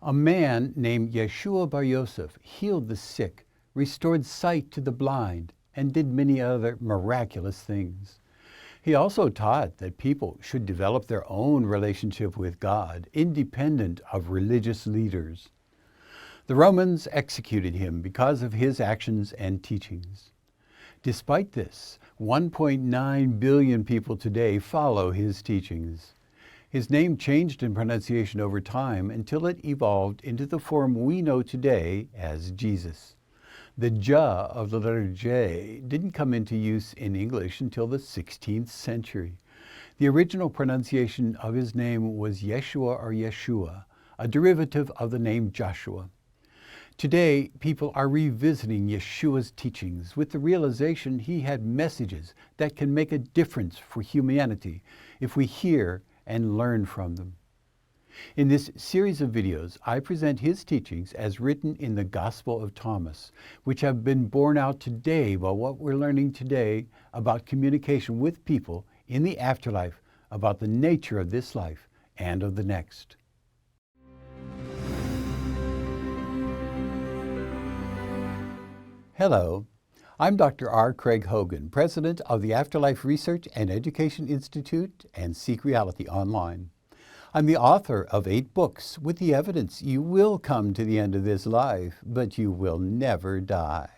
A man named Yeshua bar Yosef healed the sick, restored sight to the blind, and did many other miraculous things. He also taught that people should develop their own relationship with God, independent of religious leaders. The Romans executed him because of his actions and teachings. Despite this, 1.9 billion people today follow his teachings. His name changed in pronunciation over time until it evolved into the form we know today as Jesus. The J of the letter J didn't come into use in English until the 16th century. The original pronunciation of his name was Yeshua or Yeshua, a derivative of the name Joshua. Today, people are revisiting Yeshua's teachings with the realization he had messages that can make a difference for humanity if we hear and learn from them. In this series of videos, I present his teachings as written in the Gospel of Thomas, which have been borne out today by what we're learning today about communication with people in the afterlife, about the nature of this life and of the next. Hello, I'm Dr. R. Craig Hogan, President of the Afterlife Research and Education Institute and Seek Reality Online. I'm the author of 8 books with the evidence you will come to the end of this life, but you will never die.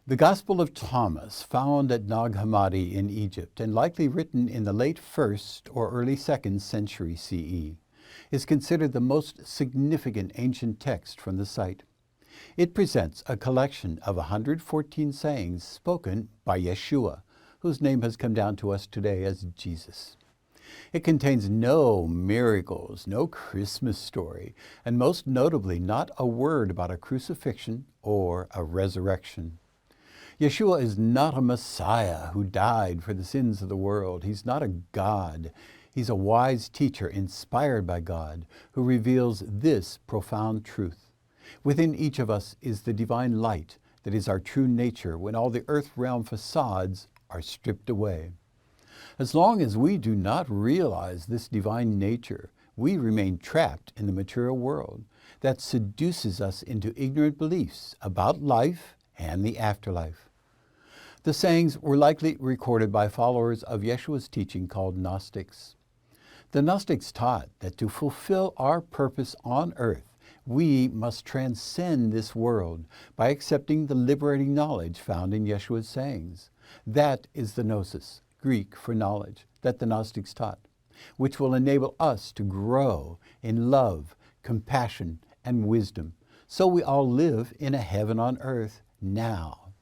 The Gospel of Thomas, found at Nag Hammadi in Egypt and likely written in the late 1st or early 2nd century CE, is considered the most significant ancient text from the site. It presents a collection of 114 sayings spoken by Yeshua, whose name has come down to us today as Jesus. It contains no miracles, no Christmas story, and most notably not a word about a crucifixion or a resurrection. Yeshua is not a Messiah who died for the sins of the world. He's not a God. He's a wise teacher inspired by God who reveals this profound truth. Within each of us is the divine light that is our true nature when all the earth realm facades are stripped away. As long as we do not realize this divine nature, we remain trapped in the material world that seduces us into ignorant beliefs about life and the afterlife. The sayings were likely recorded by followers of Yeshua's teaching called Gnostics. The Gnostics taught that to fulfill our purpose on earth, we must transcend this world by accepting the liberating knowledge found in Yeshua's sayings. That is the gnosis, Greek for knowledge, that the Gnostics taught, which will enable us to grow in love, compassion, and wisdom, so we all live in a heaven on earth now.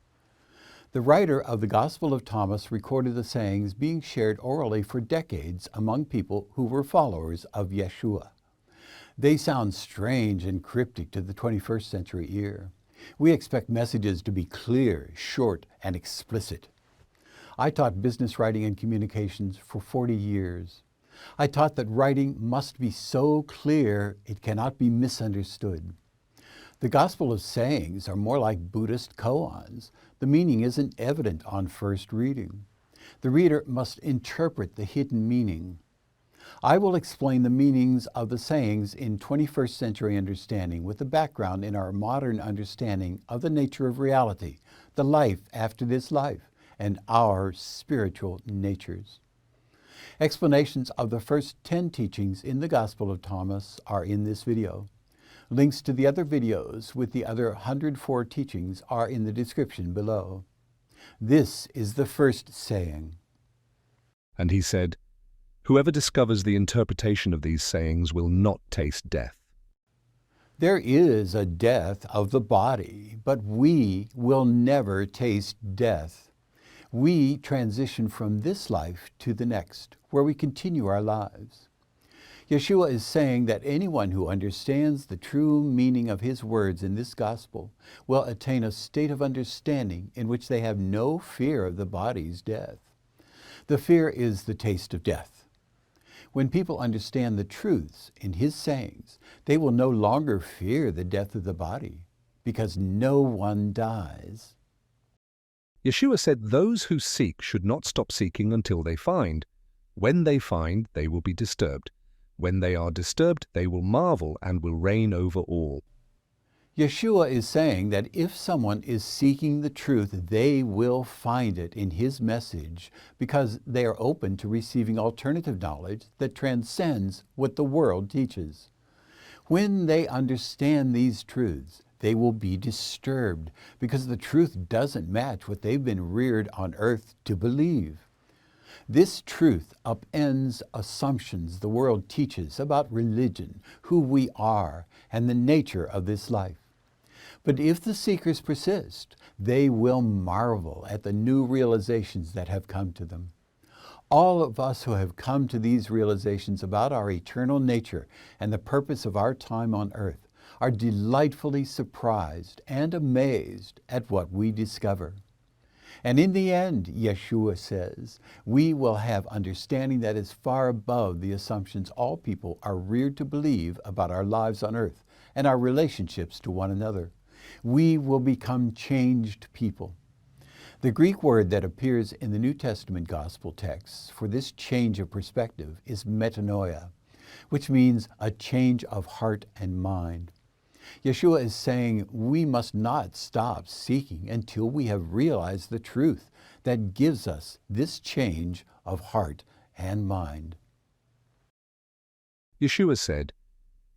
The writer of the Gospel of Thomas recorded the sayings being shared orally for decades among people who were followers of Yeshua. They sound strange and cryptic to the 21st century ear. We expect messages to be clear, short, and explicit. I taught business writing and communications for 40 years. I taught that writing must be so clear it cannot be misunderstood. The Gospel of Sayings are more like Buddhist koans. The meaning isn't evident on first reading. The reader must interpret the hidden meaning. I will explain the meanings of the sayings in 21st century understanding with a background in our modern understanding of the nature of reality, the life after this life, and our spiritual natures. Explanations of the first 10 teachings in the Gospel of Thomas are in this video. Links to the other videos with the other 104 teachings are in the description below. This is the first saying. And he said, "Whoever discovers the interpretation of these sayings will not taste death." There is a death of the body, but we will never taste death. We transition from this life to the next, where we continue our lives. Yeshua is saying that anyone who understands the true meaning of his words in this gospel will attain a state of understanding in which they have no fear of the body's death. The fear is the taste of death. When people understand the truths in his sayings, they will no longer fear the death of the body, because no one dies. Yeshua said those who seek should not stop seeking until they find. When they find, they will be disturbed. When they are disturbed, they will marvel and will reign over all. Yeshua is saying that if someone is seeking the truth, they will find it in his message because they are open to receiving alternative knowledge that transcends what the world teaches. When they understand these truths, they will be disturbed because the truth doesn't match what they've been reared on earth to believe. This truth upends assumptions the world teaches about religion, who we are, and the nature of this life. But if the seekers persist, they will marvel at the new realizations that have come to them. All of us who have come to these realizations about our eternal nature and the purpose of our time on earth are delightfully surprised and amazed at what we discover. And in the end, Yeshua says, we will have understanding that is far above the assumptions all people are reared to believe about our lives on earth and our relationships to one another. We will become changed people. The Greek word that appears in the New Testament gospel texts for this change of perspective is metanoia, which means a change of heart and mind. Yeshua is saying we must not stop seeking until we have realized the truth that gives us this change of heart and mind. Yeshua said,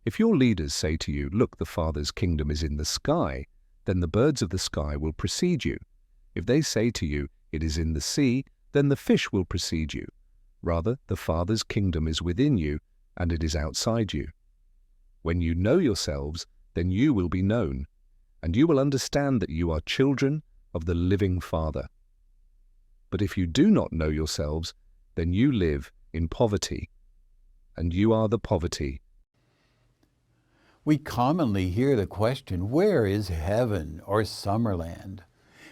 "If your leaders say to you, 'Look, the Father's kingdom is in the sky,' then the birds of the sky will precede you. If they say to you, 'It is in the sea,' then the fish will precede you. Rather, the Father's kingdom is within you, and it is outside you. When you know yourselves, then you will be known, and you will understand that you are children of the living Father. But if you do not know yourselves, then you live in poverty, and you are the poverty." We commonly hear the question, where is heaven or Summerland?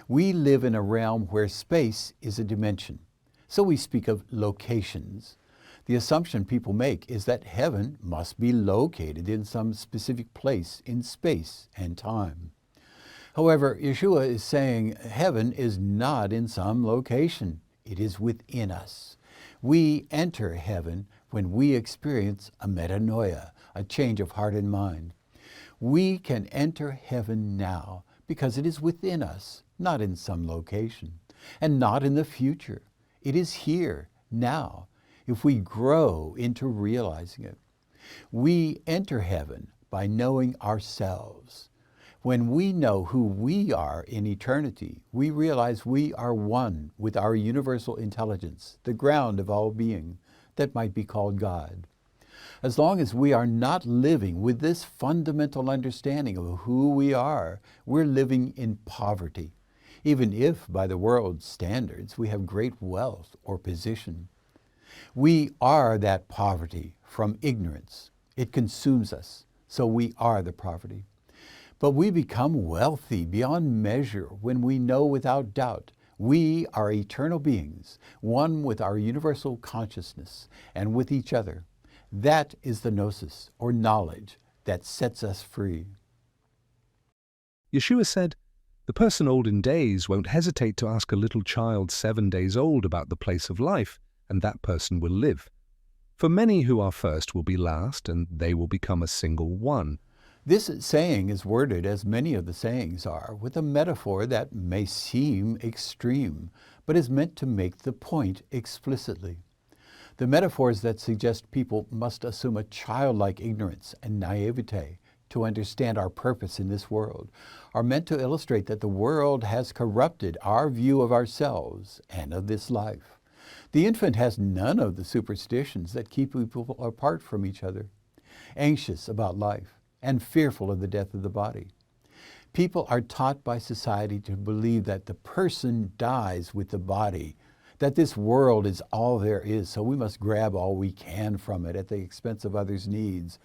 We live in a realm where space is a dimension, so we speak of locations. The assumption people make is that heaven must be located in some specific place in space and time. However, Yeshua is saying heaven is not in some location. It is within us. We enter heaven when we experience a metanoia, a change of heart and mind. We can enter heaven now because it is within us, not in some location, and not in the future. It is here, now, if we grow into realizing it. We enter heaven by knowing ourselves. When we know who we are in eternity, we realize we are one with our universal intelligence, the ground of all being, that might be called God. As long as we are not living with this fundamental understanding of who we are, we're living in poverty, even if, by the world's standards, we have great wealth or position. We are that poverty from ignorance. It consumes us, so we are the poverty. But we become wealthy beyond measure when we know without doubt we are eternal beings, one with our universal consciousness and with each other. That is the gnosis, or knowledge, that sets us free. Yeshua said, "The person old in days won't hesitate to ask a little child 7 days old about the place of life, and that person will live. For many who are first will be last, and they will become a single one." This saying is worded as many of the sayings are, with a metaphor that may seem extreme, but is meant to make the point explicitly. The metaphors that suggest people must assume a childlike ignorance and naivete to understand our purpose in this world are meant to illustrate that the world has corrupted our view of ourselves and of this life. The infant has none of the superstitions that keep people apart from each other, anxious about life, and fearful of the death of the body. People are taught by society to believe that the person dies with the body, that this world is all there is, so we must grab all we can from it at the expense of others' needs,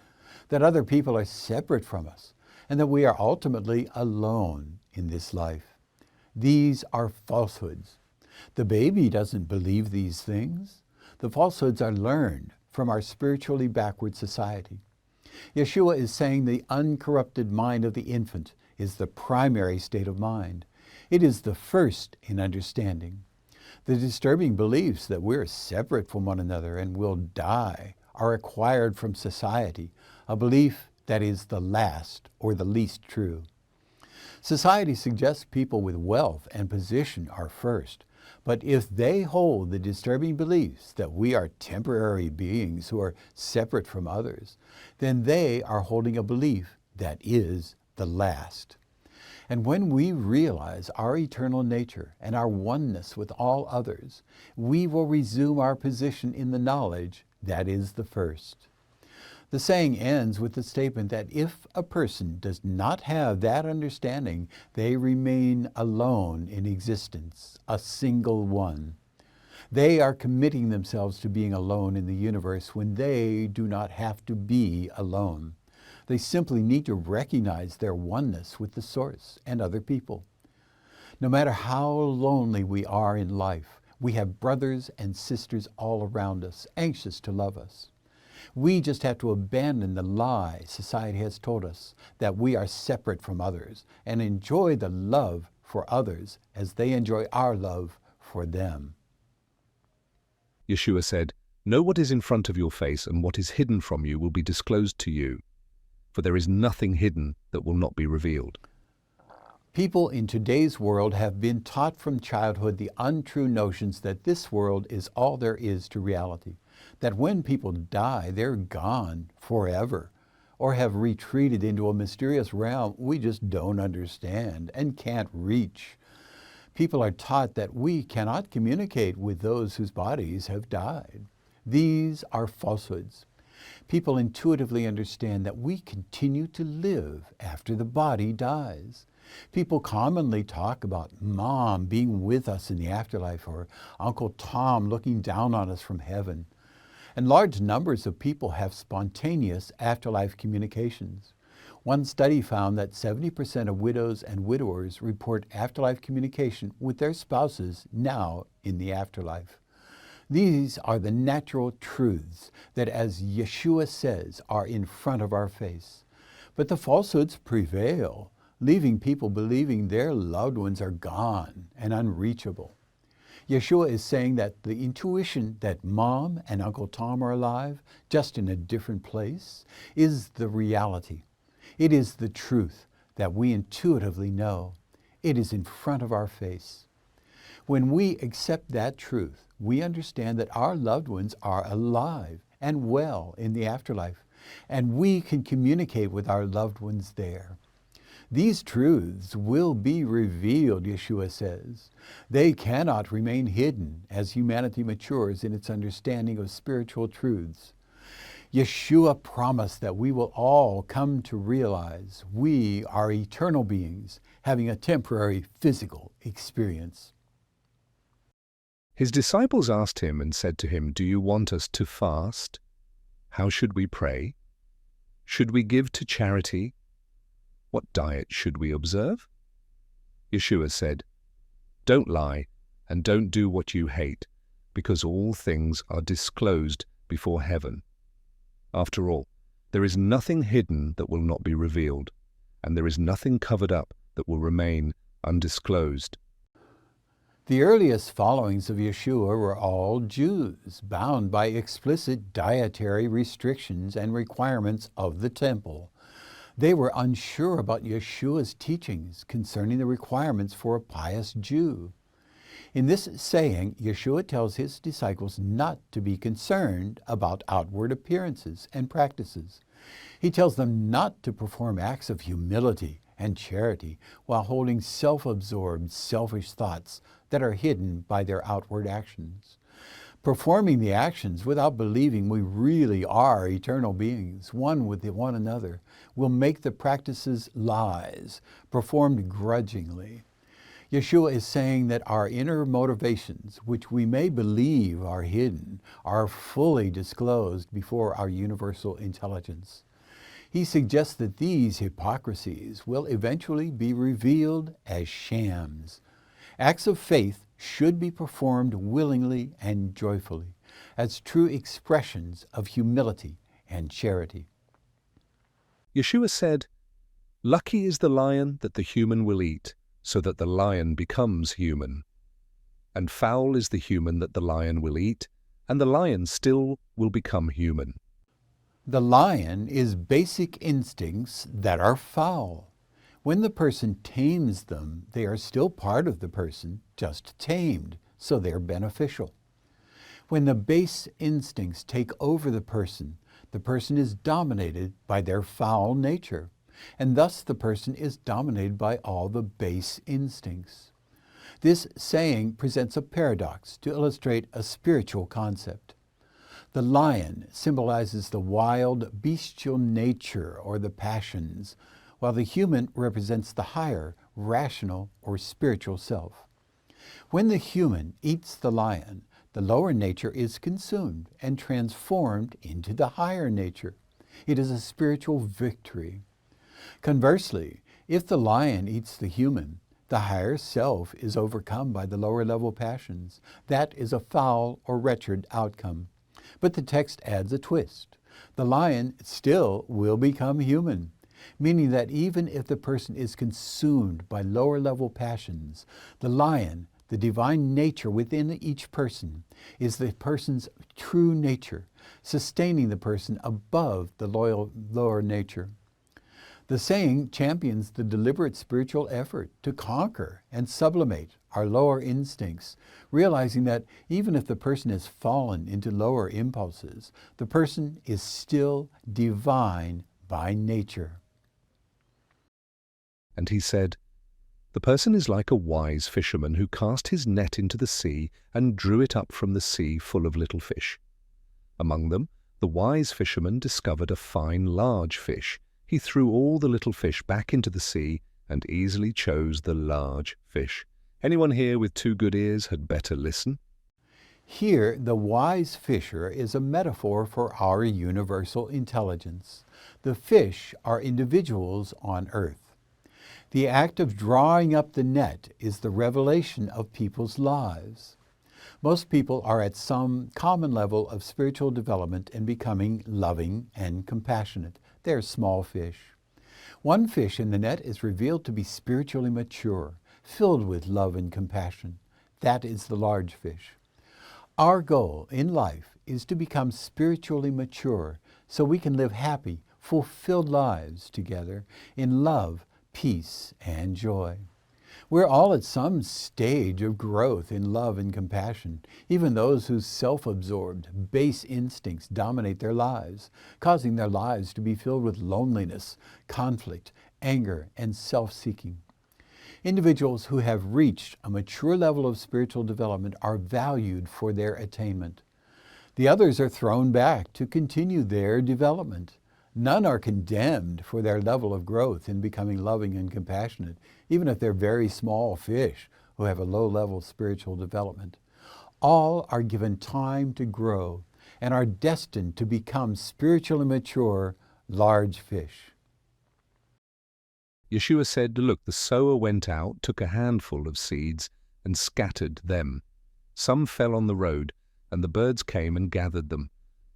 that other people are separate from us, and that we are ultimately alone in this life. These are falsehoods. The baby doesn't believe these things. The falsehoods are learned from our spiritually backward society. Yeshua is saying the uncorrupted mind of the infant is the primary state of mind. It is the first in understanding. The disturbing beliefs that we're separate from one another and will die are acquired from society, a belief that is the last or the least true. Society suggests people with wealth and position are first, but if they hold the disturbing beliefs that we are temporary beings who are separate from others, then they are holding a belief that is the last. And when we realize our eternal nature and our oneness with all others, we will resume our position in the knowledge that is the first. The saying ends with the statement that if a person does not have that understanding, they remain alone in existence, a single one. They are committing themselves to being alone in the universe when they do not have to be alone. They simply need to recognize their oneness with the Source and other people. No matter how lonely we are in life, we have brothers and sisters all around us, anxious to love us. We just have to abandon the lie society has told us that we are separate from others and enjoy the love for others as they enjoy our love for them. Yeshua said, "Know what is in front of your face, and what is hidden from you will be disclosed to you. For there is nothing hidden that will not be revealed." People in today's world have been taught from childhood the untrue notions that this world is all there is to reality, that when people die, they're gone forever, or have retreated into a mysterious realm we just don't understand and can't reach. People are taught that we cannot communicate with those whose bodies have died. These are falsehoods. People intuitively understand that we continue to live after the body dies. People commonly talk about Mom being with us in the afterlife or Uncle Tom looking down on us from heaven. And large numbers of people have spontaneous afterlife communications. One study found that 70% of widows and widowers report afterlife communication with their spouses now in the afterlife. These are the natural truths that, as Yeshua says, are in front of our face. But the falsehoods prevail, leaving people believing their loved ones are gone and unreachable. Yeshua is saying that the intuition that Mom and Uncle Tom are alive, just in a different place, is the reality. It is the truth that we intuitively know. It is in front of our face. When we accept that truth, we understand that our loved ones are alive and well in the afterlife, and we can communicate with our loved ones there. These truths will be revealed, Yeshua says. They cannot remain hidden as humanity matures in its understanding of spiritual truths. Yeshua promised that we will all come to realize we are eternal beings having a temporary physical experience. His disciples asked him and said to him, "Do you want us to fast? How should we pray? Should we give to charity? What diet should we observe?" Yeshua said, "Don't lie and don't do what you hate, because all things are disclosed before heaven. After all, there is nothing hidden that will not be revealed, and there is nothing covered up that will remain undisclosed." The earliest followings of Yeshua were all Jews, bound by explicit dietary restrictions and requirements of the temple. They were unsure about Yeshua's teachings concerning the requirements for a pious Jew. In this saying, Yeshua tells his disciples not to be concerned about outward appearances and practices. He tells them not to perform acts of humility and charity while holding self-absorbed, selfish thoughts that are hidden by their outward actions. Performing the actions without believing we really are eternal beings, one with one another, will make the practices lies, performed grudgingly. Yeshua is saying that our inner motivations, which we may believe are hidden, are fully disclosed before our universal intelligence. He suggests that these hypocrisies will eventually be revealed as shams. Acts of faith should be performed willingly and joyfully, as true expressions of humility and charity. Yeshua said, "Lucky is the lion that the human will eat, so that the lion becomes human. And foul is the human that the lion will eat, and the lion still will become human." The lion is basic instincts that are foul. When the person tames them, they are still part of the person, just tamed, so they are beneficial. When the base instincts take over the person is dominated by their foul nature, and thus the person is dominated by all the base instincts. This saying presents a paradox to illustrate a spiritual concept. The lion symbolizes the wild, bestial nature or the passions, while the human represents the higher, rational, or spiritual self. When the human eats the lion, the lower nature is consumed and transformed into the higher nature. It is a spiritual victory. Conversely, if the lion eats the human, the higher self is overcome by the lower level passions. That is a foul or wretched outcome. But the text adds a twist. The lion still will become human, meaning that even if the person is consumed by lower level passions, the lion, the divine nature within each person, is the person's true nature, sustaining the person above the lower nature. The saying champions the deliberate spiritual effort to conquer and sublimate our lower instincts, realizing that even if the person has fallen into lower impulses, the person is still divine by nature. And he said, "The person is like a wise fisherman who cast his net into the sea and drew it up from the sea full of little fish. Among them, the wise fisherman discovered a fine large fish. He threw all the little fish back into the sea and easily chose the large fish." Anyone here with 2 good ears had better listen. Here, the wise fisher is a metaphor for our universal intelligence. The fish are individuals on earth. The act of drawing up the net is the revelation of people's lives. Most people are at some common level of spiritual development and becoming loving and compassionate. They're small fish. One fish in the net is revealed to be spiritually mature, filled with love and compassion. That is the large fish. Our goal in life is to become spiritually mature so we can live happy, fulfilled lives together in love, peace, and joy. We're all at some stage of growth in love and compassion, even those whose self-absorbed, base instincts dominate their lives, causing their lives to be filled with loneliness, conflict, anger, and self-seeking. Individuals who have reached a mature level of spiritual development are valued for their attainment. The others are thrown back to continue their development. None are condemned for their level of growth in becoming loving and compassionate, even if they're very small fish who have a low-level spiritual development. All are given time to grow and are destined to become spiritually mature, large fish. Yeshua said, "Look, the sower went out, took a handful of seeds, and scattered them. Some fell on the road, and the birds came and gathered them.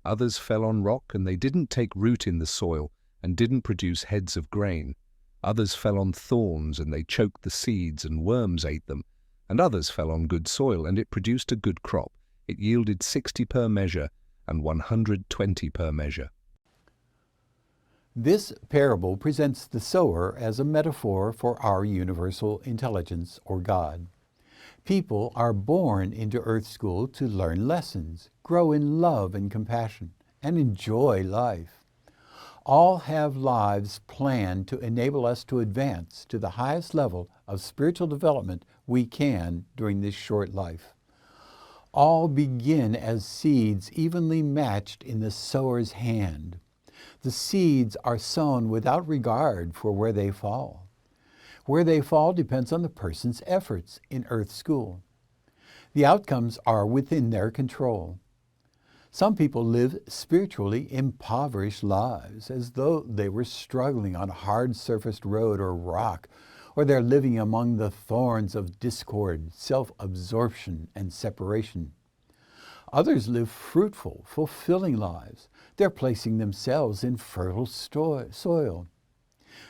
Others fell on rock, and they didn't take root in the soil, and didn't produce heads of grain. Others fell on thorns, and they choked the seeds, and worms ate them. And others fell on good soil, and it produced a good crop. It yielded 60 per measure, and 120 per measure." This parable presents the sower as a metaphor for our universal intelligence, or God. People are born into Earth School to learn lessons, grow in love and compassion, and enjoy life. All have lives planned to enable us to advance to the highest level of spiritual development we can during this short life. All begin as seeds evenly matched in the sower's hand. The seeds are sown without regard for where they fall. Where they fall depends on the person's efforts in Earth School. The outcomes are within their control. Some people live spiritually impoverished lives as though they were struggling on a hard-surfaced road or rock, or they're living among the thorns of discord, self-absorption, and separation. Others live fruitful, fulfilling lives. They're placing themselves in fertile soil.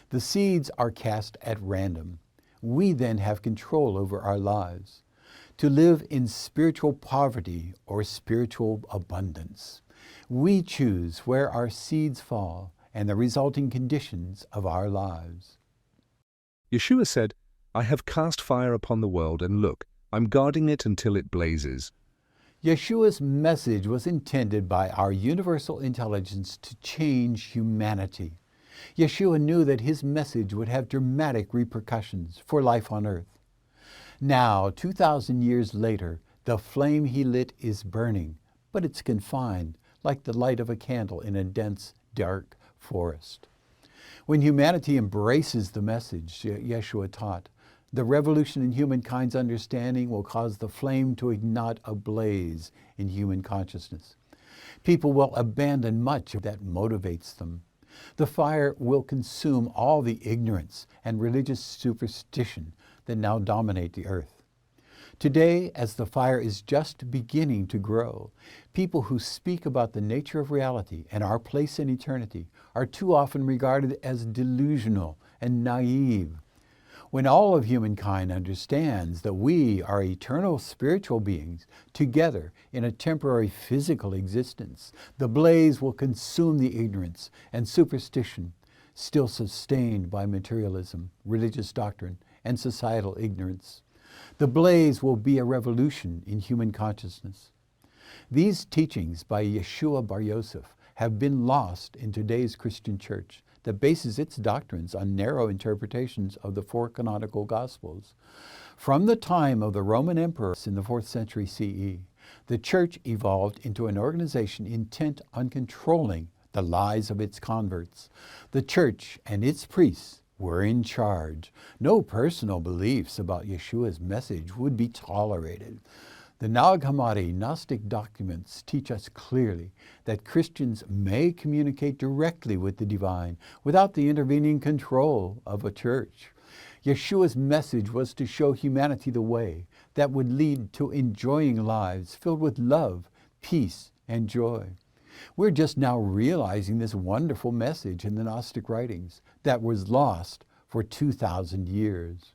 The seeds are cast at random. We then have control over our lives. To live in spiritual poverty or spiritual abundance We choose where our seeds fall and the resulting conditions of our lives. Yeshua said, "I have cast fire upon the world, and look, I'm guarding it until it blazes." Yeshua's message was intended by our universal intelligence to change humanity. Yeshua knew that his message would have dramatic repercussions for life on earth. Now, 2,000 years later, the flame he lit is burning, but it's confined, like the light of a candle in a dense, dark forest. When humanity embraces the message Yeshua taught, the revolution in humankind's understanding will cause the flame to ignite a blaze in human consciousness. People will abandon much that motivates them. The fire will consume all the ignorance and religious superstition that now dominate the earth. Today, as the fire is just beginning to grow, people who speak about the nature of reality and our place in eternity are too often regarded as delusional and naive. When all of humankind understands that we are eternal spiritual beings together in a temporary physical existence, the blaze will consume the ignorance and superstition still sustained by materialism, religious doctrine, and societal ignorance. The blaze will be a revolution in human consciousness. These teachings by Yeshua Bar Yosef have been lost in today's Christian church that bases its doctrines on narrow interpretations of the four canonical Gospels. From the time of the Roman emperors in the 4th century CE, the church evolved into an organization intent on controlling the lives of its converts. The church and its priests were in charge. No personal beliefs about Yeshua's message would be tolerated. The Nag Hammadi Gnostic documents teach us clearly that Christians may communicate directly with the divine without the intervening control of a church. Yeshua's message was to show humanity the way that would lead to enjoying lives filled with love, peace, and joy. We're just now realizing this wonderful message in the Gnostic writings that was lost for 2,000 years.